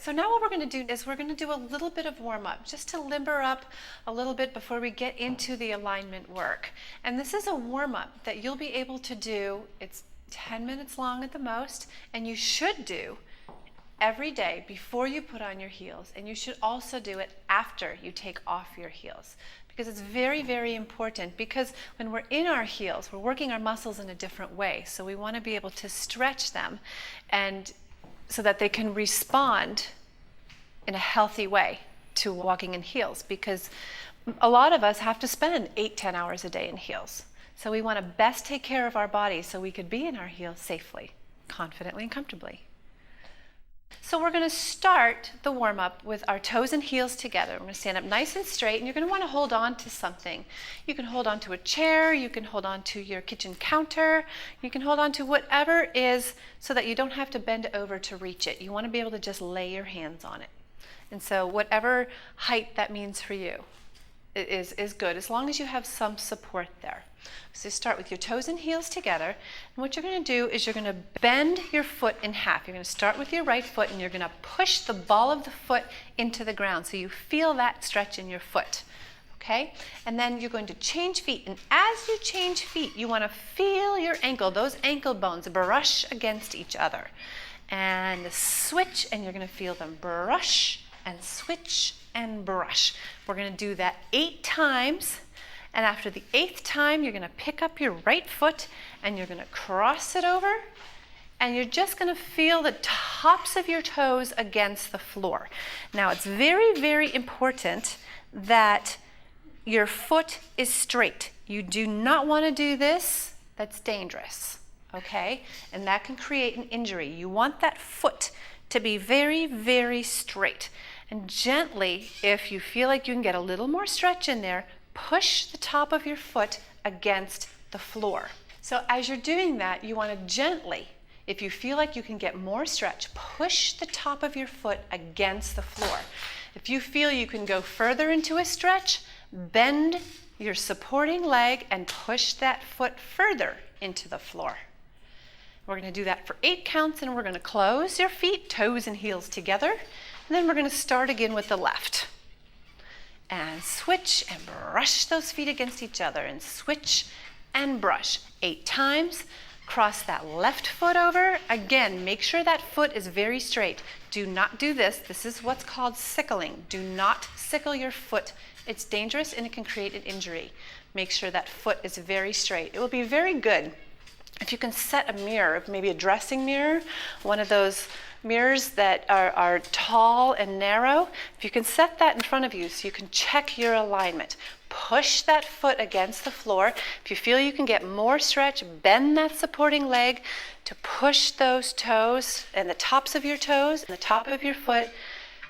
So now what we're going to do is we're going to do a little bit of warm-up just to limber up a little bit before we get into the alignment work. And this is a warm-up that you'll be able to do. It's 10 minutes long at the most, and you should do every day before you put on your heels, and you should also do it after you take off your heels, because it's very, very important, because when we're in our heels, we're working our muscles in a different way. So we want to be able to stretch them and so that they can respond in a healthy way to walking in heels, because a lot of us have to spend 8-10 hours a day in heels. So we want to best take care of our bodies so we could be in our heels safely, confidently, and comfortably. So we're going to start the warm-up with our toes and heels together. We're going to stand up nice and straight, and you're going to want to hold on to something. You can hold on to a chair, you can hold on to your kitchen counter, you can hold on to whatever is so that you don't have to bend over to reach it. You want to be able to just lay your hands on it. And so whatever height that means for you is good, as long as you have some support there. So start with your toes and heels together, and what you're going to do is you're going to bend your foot in half. You're going to start with your right foot, and you're going to push the ball of the foot into the ground so you feel that stretch in your foot. Okay? And then you're going to change feet, and as you change feet, you want to feel your ankle, those ankle bones brush against each other. And switch, and you're going to feel them brush and switch and brush. We're going to do that 8 times. And after the 8th time, you're going to pick up your right foot and you're going to cross it over, and you're just going to feel the tops of your toes against the floor. Now, it's very, very important that your foot is straight. You do not want to do this. That's dangerous, okay? And that can create an injury. You want that foot to be very, very straight. And gently, if you feel like you can get a little more stretch in there, push the top of your foot against the floor. So as you're doing that, you want to gently, if you feel like you can get more stretch, push the top of your foot against the floor. If you feel you can go further into a stretch, bend your supporting leg and push that foot further into the floor. We're going to do that for 8 counts, and we're going to close your feet, toes and heels together, and then we're going to start again with the left. And switch and brush those feet against each other, and switch and brush 8 times. Cross that left foot over. Again, make sure that foot is very straight. Do not do this. This is what's called sickling. Do not sickle your foot. It's dangerous and it can create an injury. Make sure that foot is very straight. It will be very good if you can set a mirror, maybe a dressing mirror, one of those mirrors that are tall and narrow. If you can set that in front of you so you can check your alignment. Push that foot against the floor. If you feel you can get more stretch, bend that supporting leg to push those toes and the tops of your toes and the top of your foot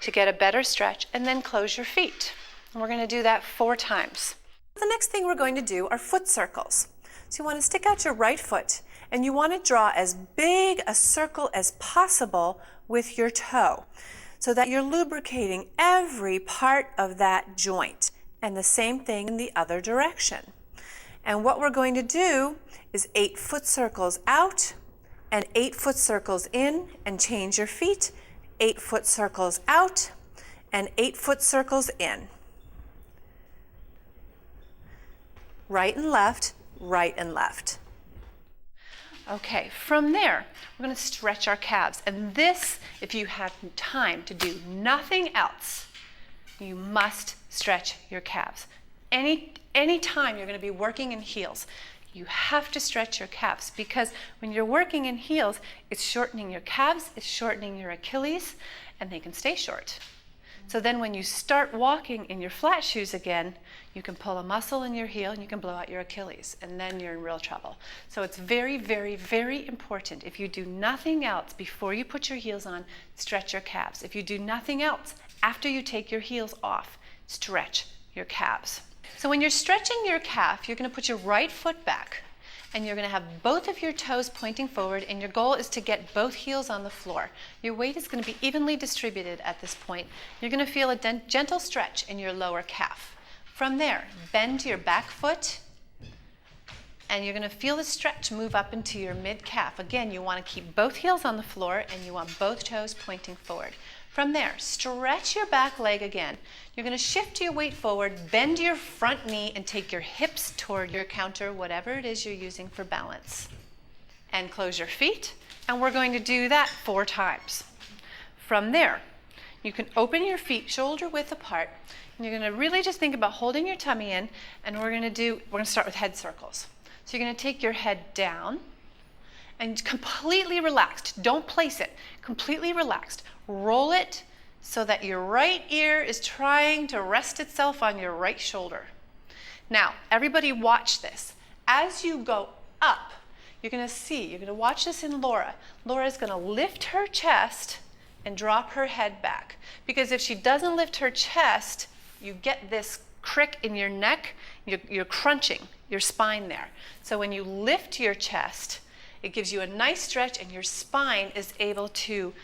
to get a better stretch, and then close your feet. And we're going to do that 4 times. The next thing we're going to do are foot circles. So you want to stick out your right foot, and you want to draw as big a circle as possible with your toe so that you're lubricating every part of that joint, and the same thing in the other direction. And what we're going to do is 8 foot circles out and 8 foot circles in, and change your feet. 8 foot circles out and 8 foot circles in. Right and left, right and left. Okay, from there, we're going to stretch our calves. And this, if you have time to do nothing else, you must stretch your calves. Any time you're going to be working in heels, you have to stretch your calves, because when you're working in heels, it's shortening your calves, it's shortening your Achilles, and they can stay short. So then when you start walking in your flat shoes again, you can pull a muscle in your heel and you can blow out your Achilles, and then you're in real trouble. So it's very, very, very important. If you do nothing else before you put your heels on, stretch your calves. If you do nothing else after you take your heels off, stretch your calves. So when you're stretching your calf, you're going to put your right foot back, and you're going to have both of your toes pointing forward, and your goal is to get both heels on the floor. Your weight is going to be evenly distributed at this point. You're going to feel a gentle stretch in your lower calf. From there, bend your back foot And you're going to feel the stretch move up into your mid-calf. Again, you want to keep both heels on the floor and you want both toes pointing forward. From there, stretch your back leg again. You're going to shift your weight forward, bend your front knee, and take your hips toward your counter, whatever it is you're using for balance. And close your feet, and we're going to do that 4 times. From there, you can open your feet shoulder width apart, and you're going to really just think about holding your tummy in, and we're going to start with head circles. So you're going to take your head down and completely relaxed. Don't place it. Completely relaxed. Roll it so that your right ear is trying to rest itself on your right shoulder. Now, everybody watch this. As you go up, you're going to watch this in Laura. Laura's going to lift her chest and drop her head back. Because if she doesn't lift her chest, you get this crick in your neck. You're crunching your spine there. So when you lift your chest, it gives you a nice stretch and your spine is able to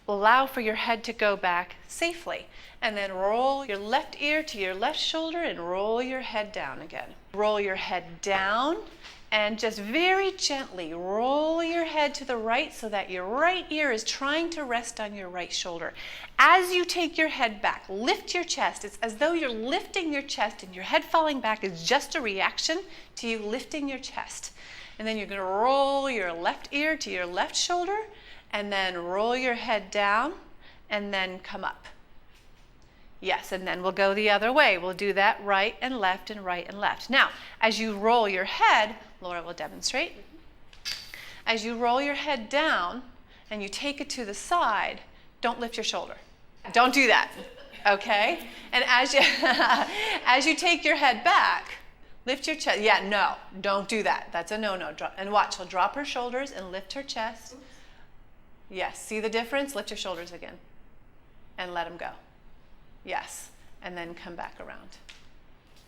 allow for your head to go back safely. And then roll your left ear to your left shoulder and roll your head down again. Roll your head down and just very gently roll your head to the right so that your right ear is trying to rest on your right shoulder. As you take your head back, lift your chest. It's as though you're lifting your chest and your head falling back is just a reaction to you lifting your chest. And then you're going to roll your left ear to your left shoulder and then roll your head down and then come up. Yes, and then we'll go the other way. We'll do that right and left and right and left. Now, as you roll your head, Laura will demonstrate. As you roll your head down and you take it to the side, don't lift your shoulder. Don't do that, okay? And as you take your head back, lift your chest. Yeah, no, don't do that. That's a no-no. And watch, she'll drop her shoulders and lift her chest. Yes, see the difference? Lift your shoulders again and let them go. Yes, and then come back around.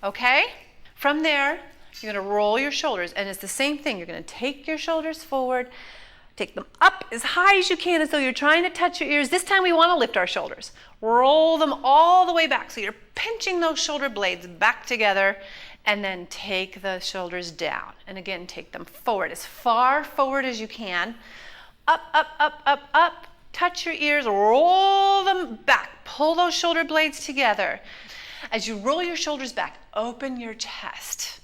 Okay? From there, you're going to roll your shoulders, and it's the same thing. You're going to take your shoulders forward, take them up as high as you can as though you're trying to touch your ears. This time we want to lift our shoulders. Roll them all the way back. So you're pinching those shoulder blades back together, and then take the shoulders down. And again, take them forward, as far forward as you can. Up, up, up, up, up. Touch your ears, roll them back. Pull those shoulder blades together. As you roll your shoulders back, open your chest.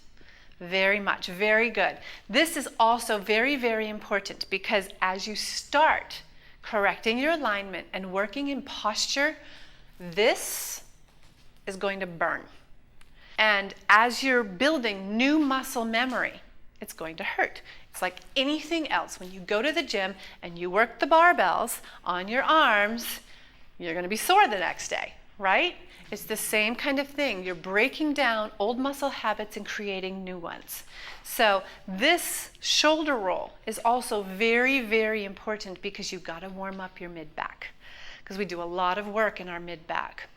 Very much, very good. This is also very, very important because as you start correcting your alignment and working in posture, this is going to burn. And as you're building new muscle memory, it's going to hurt. It's like anything else. When you go to the gym and you work the barbells on your arms, you're going to be sore the next day, right? It's the same kind of thing. You're breaking down old muscle habits and creating new ones. So this shoulder roll is also very, very important because you've got to warm up your mid-back because we do a lot of work in our mid-back.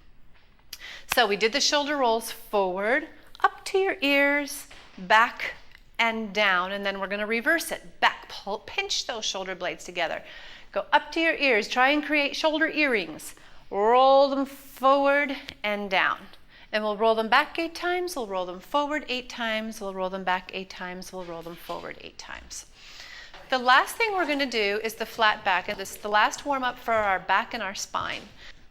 So we did the shoulder rolls forward, up to your ears, back and down, and then we're going to reverse it. Back, pull, pinch those shoulder blades together. Go up to your ears, try and create shoulder earrings. Roll them forward and down. And we'll roll them back 8 times, we'll roll them forward 8 times, we'll roll them back 8 times, we'll roll them forward 8 times. The last thing we're going to do is the flat back, and this is the last warm up for our back and our spine.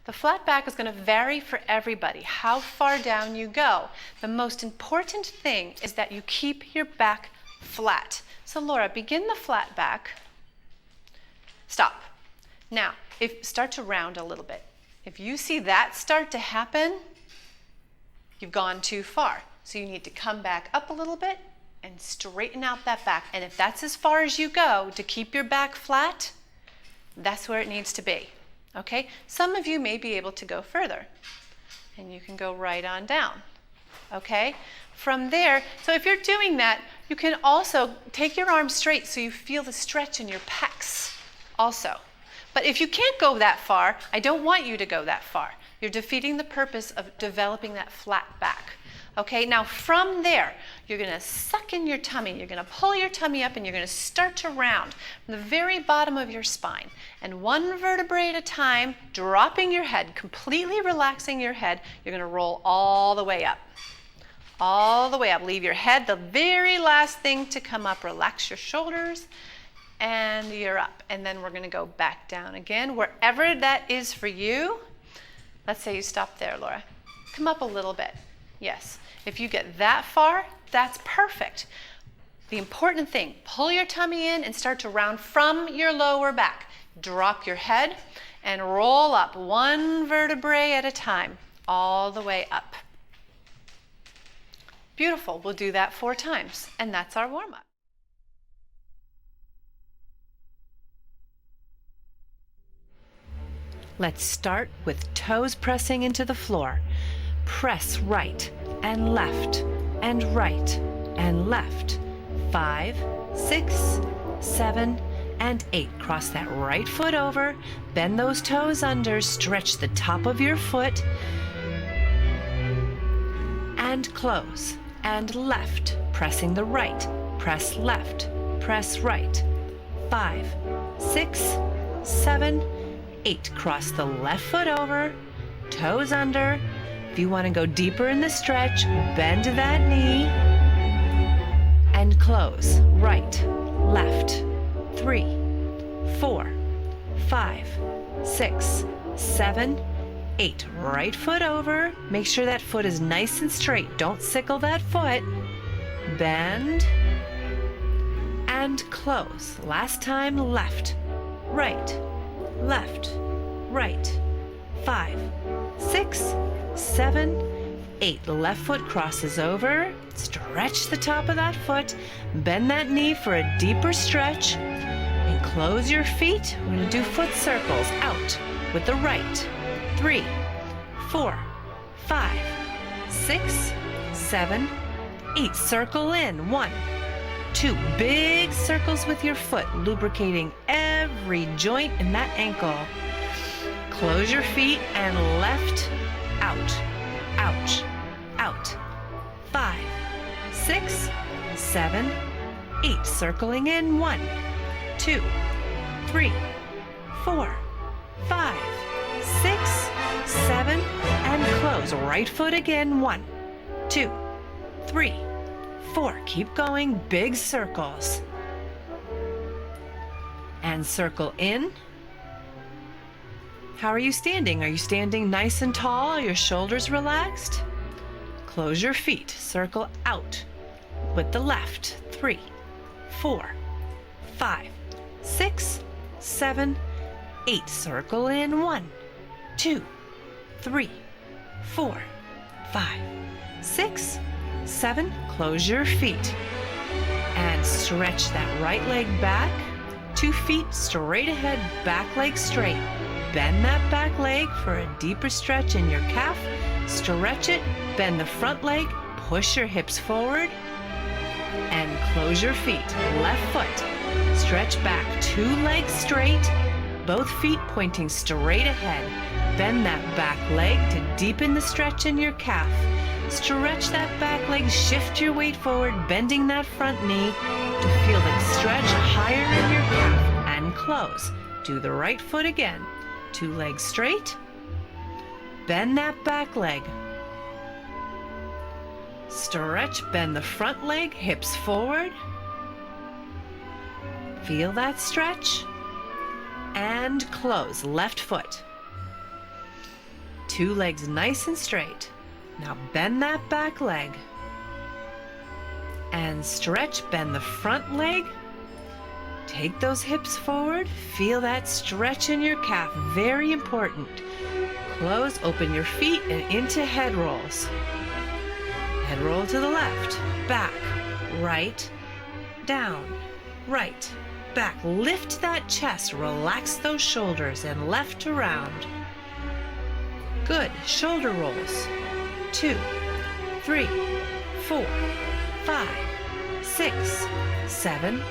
The flat back is going to vary for everybody, how far down you go. The most important thing is that you keep your back flat. So Laura, begin the flat back. Stop. Now, start to round a little bit. If you see that start to happen, you've gone too far. So you need to come back up a little bit and straighten out that back. And if that's as far as you go to keep your back flat, that's where it needs to be. Okay? Some of you may be able to go further. And you can go right on down. Okay? From there, so if you're doing that, you can also take your arms straight so you feel the stretch in your pecs also. But if you can't go that far, I don't want you to go that far. You're defeating the purpose of developing that flat back. Okay, now from there, you're going to suck in your tummy. You're going to pull your tummy up and you're going to start to round from the very bottom of your spine. And one vertebrae at a time, dropping your head, completely relaxing your head, you're going to roll all the way up. all the way up. Leave your head the very last thing to come up. Relax your shoulders, and you're up. And then we're going to go back down again, wherever that is for you. Let's say you stop there, Laura. Come up a little bit. Yes. If you get that far, that's perfect. The important thing, pull your tummy in and start to round from your lower back. Drop your head and roll up one vertebrae at a time, all the way up. Beautiful. We'll do that 4 times, and that's our warm-up. Let's start with toes pressing into the floor. Press right and left and right and left. 5, 6, 7, and 8. Cross that right foot over. Bend those toes under. Stretch the top of your foot. And close. And left. Pressing the right. Press left. Press right. 5, 6, 7, 8. Cross the left foot over. Toes under. If you want to go deeper in the stretch, bend that knee. And close. Right, left. 3, 4, 5, 6, 7, 8. Right foot over. Make sure that foot is nice and straight. Don't sickle that foot. Bend. And close. Last time, left, right, left, right. 5, 6, 7, 8. Left foot crosses over. Stretch the top of that foot. Bend that knee for a deeper stretch. And close your feet. We're going to do foot circles out with the right. 3, 4, 5, 6, 7, 8. Circle in. 1, 2. Big circles with your foot, lubricating every joint in that ankle. Close your feet and left, out, ouch, out. 5, 6, 7, 8. Circling in. 1, 2, 3, 4, 5, 6, 7, and close. Right foot again. 1, 2, 3, 4. Keep going. Big circles. And circle in. How are you standing? Are you standing nice and tall? Are your shoulders relaxed? Close your feet. Circle out with the left. 3, 4, 5, 6, 7, 8. Circle in. 1, 2, 3, 4, 5, 6, 7. Close your feet. And stretch that right leg back. 2 feet straight ahead, back leg straight. Bend that back leg for a deeper stretch in your calf. Stretch it, bend the front leg, push your hips forward, and close your feet. Left foot, stretch back, 2 legs straight, both feet pointing straight ahead. Bend that back leg to deepen the stretch in your calf. Stretch that back leg, shift your weight forward, bending that front knee to feel the stretch higher in your calf, and close. Do the right foot again. 2 legs straight. Bend that back leg. Stretch, bend the front leg, hips forward. Feel that stretch. And close. Left foot. 2 legs nice and straight. Now bend that back leg. And stretch, bend the front leg. Take those hips forward. Feel that stretch in your calf. Very important. Close, open your feet and into head rolls. Head roll to the left, back, right, down, right, back. Lift that chest, relax those shoulders, and left to round. Good. Shoulder rolls. 2, 3, 4, 5, 6, 7,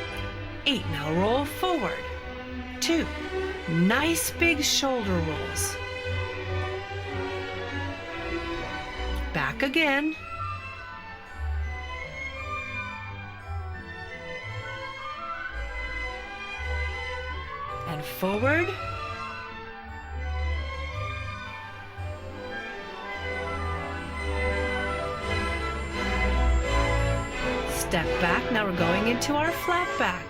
8. Now roll forward. 2. Nice big shoulder rolls. Back again. And forward. Step back. Now we're going into our flat back.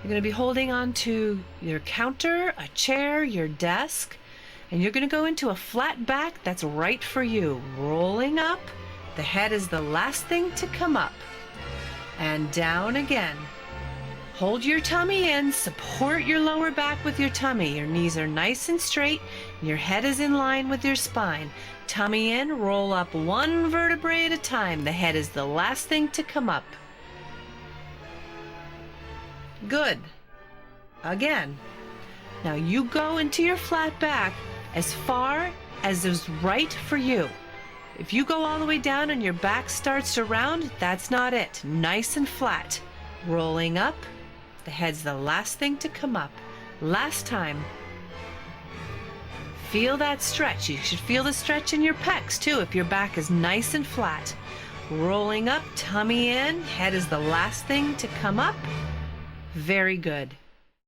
You're going to be holding on to your counter, a chair, your desk, and you're going to go into a flat back that's right for you. Rolling up. The head is the last thing to come up. And down again. Hold your tummy in, support your lower back with your tummy. Your knees are nice and straight, and your head is in line with your spine. Tummy in, roll up one vertebrae at a time. The head is the last thing to come up. Good. Again. Now you go into your flat back as far as is right for you. If you go all the way down and your back starts to round, that's not it. Nice and flat. Rolling up. The head's the last thing to come up. Last time. Feel that stretch. You should feel the stretch in your pecs too if your back is nice and flat. Rolling up, tummy in, head is the last thing to come up. Very good.